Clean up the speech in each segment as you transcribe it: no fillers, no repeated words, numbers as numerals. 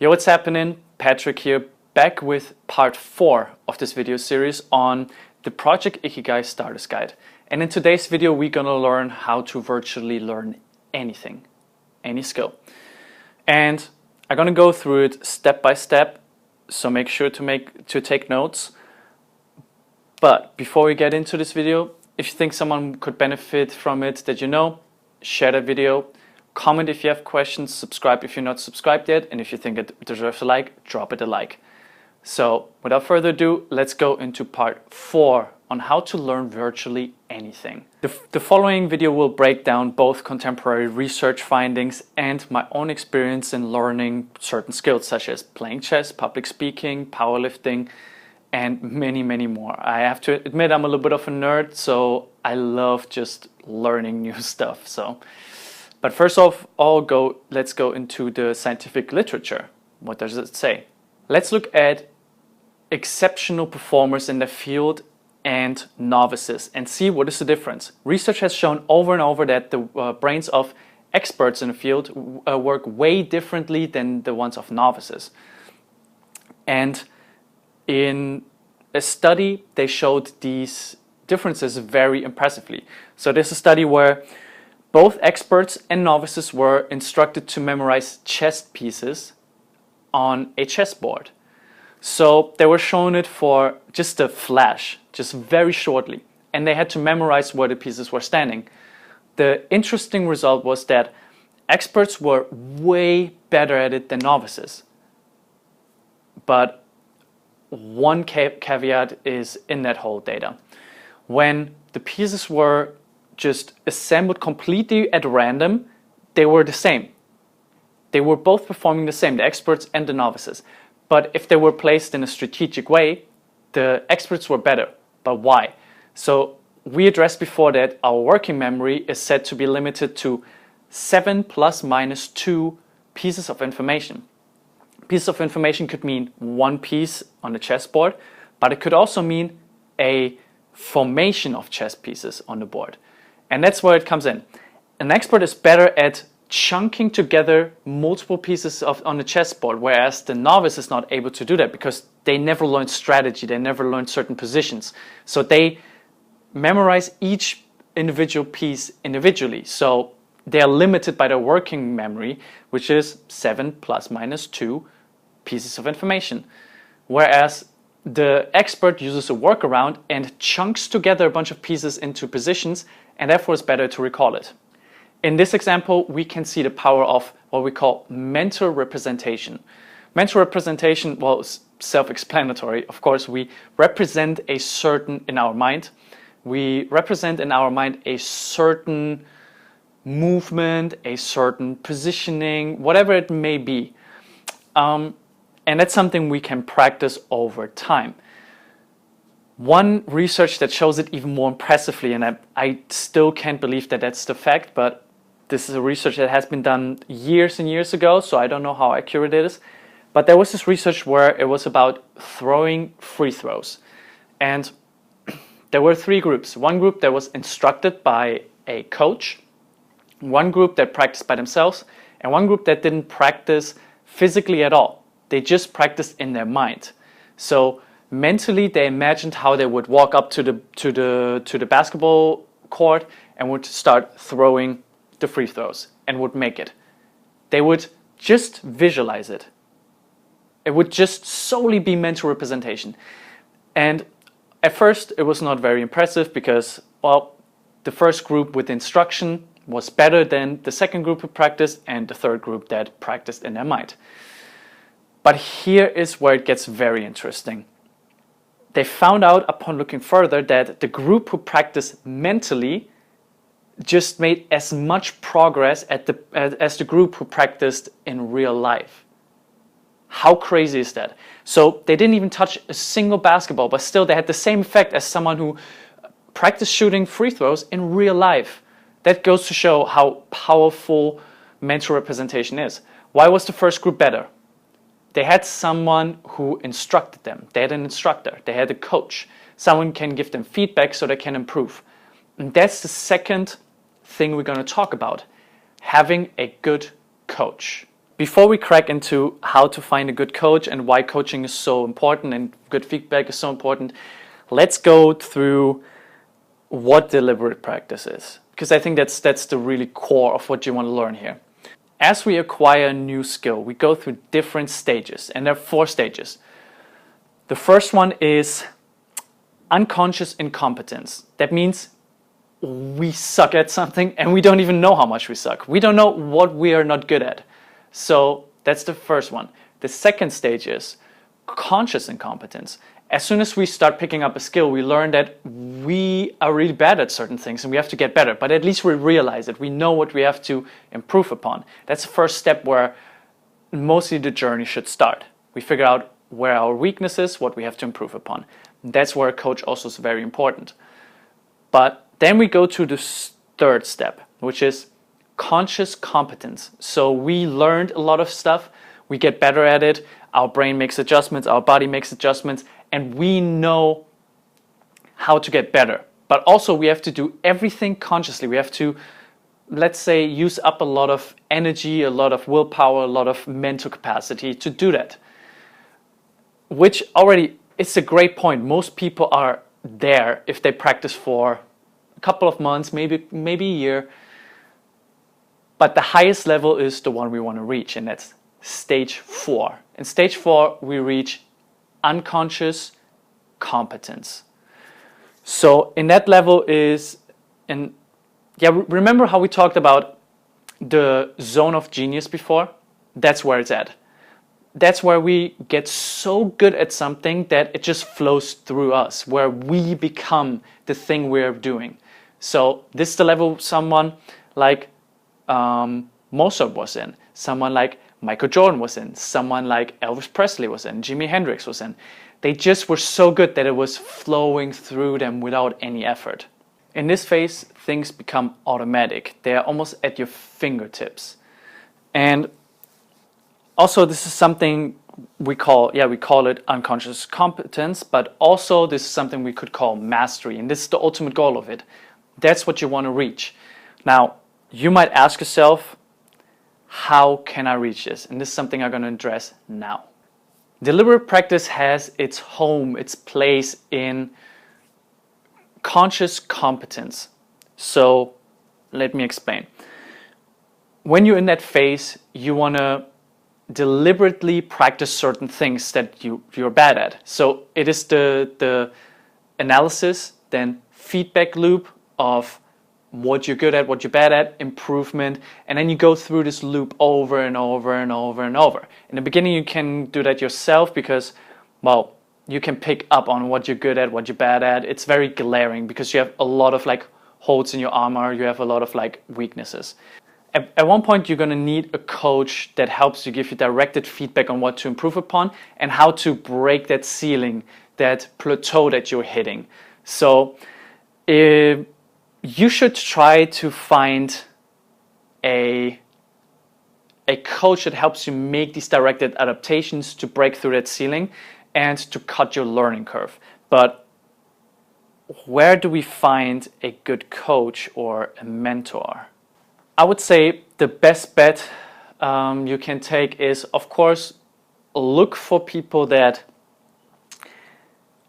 Yo, what's happening? Patrick here, back with part 4 of this video series on the Project Ikigai Starter's Guide. And in today's video, we're gonna learn how to virtually learn anything, any skill. And I'm gonna go through it step by step, so make sure to take notes. But before we get into this video, if you think someone could benefit from it that you know, share that video. Comment if you have questions, subscribe if you're not subscribed yet, and if you think it deserves a like, drop it a like. So without further ado, let's go into part 4 on how to learn virtually anything. The following video will break down both contemporary research findings and my own experience in learning certain skills such as playing chess, public speaking, powerlifting, and many, many more. I have to admit I'm a little bit of a nerd, so I love just learning new stuff. But first of all, let's go into the scientific literature. What does it say? Let's look at exceptional performers in the field and novices and see what is the difference. Research has shown over and over that the brains of experts in the field work way differently than the ones of novices. And in a study, they showed these differences very impressively. So there's a study where both experts and novices were instructed to memorize chess pieces on a chessboard. So they were shown it for just a flash, just very shortly, and they had to memorize where the pieces were standing. The interesting result was that experts were way better at it than novices. But one caveat is in that whole data. When the pieces were just assembled completely at random, they were the same. They were both performing the same, the experts and the novices. But if they were placed in a strategic way, the experts were better. But why? So we addressed before that our working memory is said to be limited to 7 ± 2 pieces of information. Piece of information could mean one piece on the chessboard, but it could also mean a formation of chess pieces on the board. And that's where it comes in. An expert is better at chunking together multiple pieces on the chessboard, whereas the novice is not able to do that because they never learned strategy, they never learned certain positions. So they memorize each individual piece individually. So they are limited by their working memory, which is 7 ± 2 pieces of information. Whereas the expert uses a workaround and chunks together a bunch of pieces into positions, and therefore it's better to recall it. In this example, we can see the power of what we call mental representation. Mental representation, well, is self-explanatory. Of course, we represent a certain, in our mind, we represent in our mind a certain movement, a certain positioning, whatever it may be. And that's something we can practice over time. One research that shows it even more impressively, and I still can't believe that that's the fact, but this is a research that has been done years and years ago, so I don't know how accurate it is. But there was this research where it was about throwing free throws. And there were 3 groups. One group that was instructed by a coach, one group that practiced by themselves, and one group that didn't practice physically at all. They just practiced in their mind. So mentally, they imagined how they would walk up to the basketball court and would start throwing the free throws and would make it. They would just visualize it. It would just solely be mental representation. And at first, it was not very impressive because, well, the first group with instruction was better than the second group who practiced and the third group that practiced in their mind. But here is where it gets very interesting. They found out upon looking further that the group who practiced mentally just made as much progress as the group who practiced in real life. How crazy is that? So they didn't even touch a single basketball, but still they had the same effect as someone who practiced shooting free throws in real life. That goes to show how powerful mental representation is. Why was the first group better? They had someone who instructed them. They had an instructor. They had a coach. Someone can give them feedback so they can improve. And that's the second thing we're going to talk about. Having a good coach. before we crack into how to find a good coach and why coaching is so important and good feedback is so important, let's go through what deliberate practice is, because I think that's the really core of what you want to learn here. As we acquire a new skill, we go through different stages, and there are 4 stages. The first one is unconscious incompetence. That means we suck at something and we don't even know how much we suck. We don't know what we are not good at. So that's the first one. The second stage is conscious incompetence. As soon as we start picking up a skill, we learn that we are really bad at certain things and we have to get better. But at least we realize it. We know what we have to improve upon. That's the first step where mostly the journey should start. We figure out where our weakness is, what we have to improve upon. That's where a coach also is very important. But then we go to the third step, which is conscious competence. So we learned a lot of stuff, we get better at it, our brain makes adjustments, our body makes adjustments, and we know how to get better. But also we have to do everything consciously. We have to, let's say, use up a lot of energy, a lot of willpower, a lot of mental capacity to do that. Which already, it's a great point. Most people are there if they practice for a couple of months, maybe a year. But the highest level is the one we want to reach, and that's stage 4. In stage 4, we reach unconscious competence. So in that level is, remember how we talked about the zone of genius before? That's where it's at. That's where we get so good at something that it just flows through us, where we become the thing we're doing. So this is the level someone like Mozart was in, someone like Michael Jordan was in, someone like Elvis Presley was in, Jimi Hendrix was in. They just were so good that it was flowing through them without any effort. In this phase, things become automatic. They are almost at your fingertips. And also this is something we call it unconscious competence, but also this is something we could call mastery. And this is the ultimate goal of it. That's what you want to reach. Now, you might ask yourself, how can I reach this? And this is something I'm going to address now. Deliberate practice has its home, its place in conscious competence. So let me explain. When you're in that phase, you want to deliberately practice certain things that you're bad at. So it is the analysis, then feedback loop of what you're good at, what you're bad at, improvement, and then you go through this loop over and over and over and over. In the beginning you can do that yourself because, well, you can pick up on what you're good at, what you're bad at. It's very glaring because you have a lot of like holes in your armor, you have a lot of like weaknesses. At one point you're going to need a coach that helps you, give you directed feedback on what to improve upon and how to break that ceiling, that plateau that you're hitting. So you should try to find a coach that helps you make these directed adaptations to break through that ceiling and to cut your learning curve. But where do we find a good coach or a mentor? I would say the best bet you can take is, of course, look for people that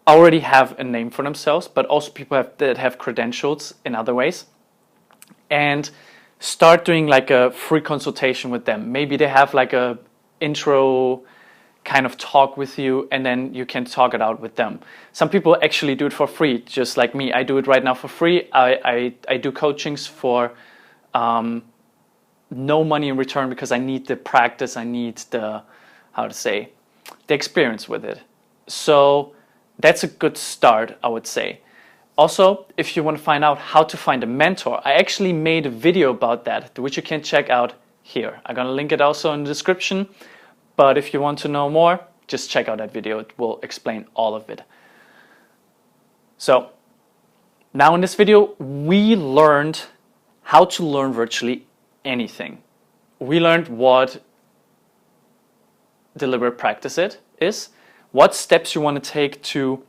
already have a name for themselves, but also people that have credentials in other ways, and start doing like a free consultation with them. Maybe they have like a intro kind of talk with you, and then you can talk it out with them. Some people actually do it for free, just like me. I do it right now for free. I do coachings for no money in return because I need the practice, I need the experience with it. So that's a good start, I would say. Also, if you want to find out how to find a mentor, I actually made a video about that, which you can check out here. I'm going to link it also in the description. But if you want to know more, just check out that video. It will explain all of it. So, now in this video, we learned how to learn virtually anything. We learned what deliberate practice is, what steps you want to take to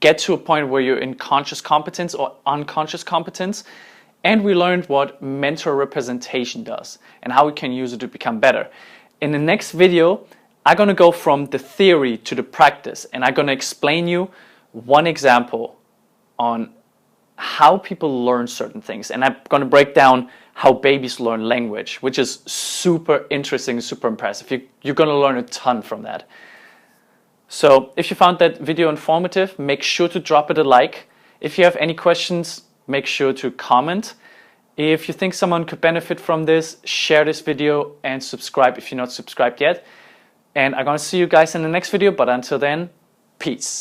get to a point where you're in conscious competence or unconscious competence, and we learned what mentor representation does and how we can use it to become better. In the next video, I'm gonna go from the theory to the practice, and I'm gonna explain you one example on how people learn certain things. And I'm gonna break down how babies learn language, which is super interesting, super impressive. You're gonna learn a ton from that. So if you found that video informative, make sure to drop it a like. If you have any questions, make sure to comment. If you think someone could benefit from this, share this video and subscribe if you're not subscribed yet. And I'm gonna see you guys in the next video, but until then, peace.